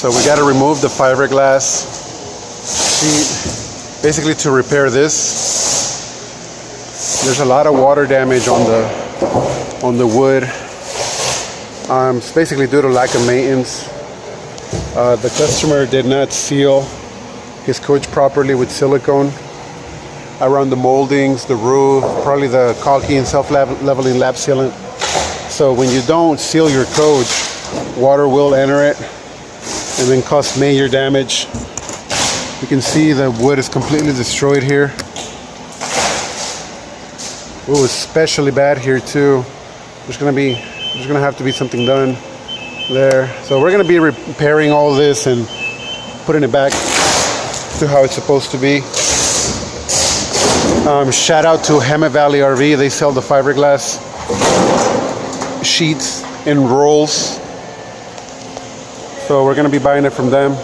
So we got to remove the fiberglass sheet, basically to repair this. There's a lot of water damage on the wood. It's basically due to lack of maintenance. The customer did not seal his coach properly with silicone around the moldings, the roof, probably the caulking and self-leveling lap sealant. So when you don't seal your coach, water will enter it and then cause major damage. You can see the wood is completely destroyed here. Oh, especially bad here too. There's gonna have to be something done there. So we're gonna be repairing all this and putting it back to how it's supposed to be. Shout out to Hemet Valley RV. They sell the fiberglass sheets in rolls. So we're gonna be buying it from them.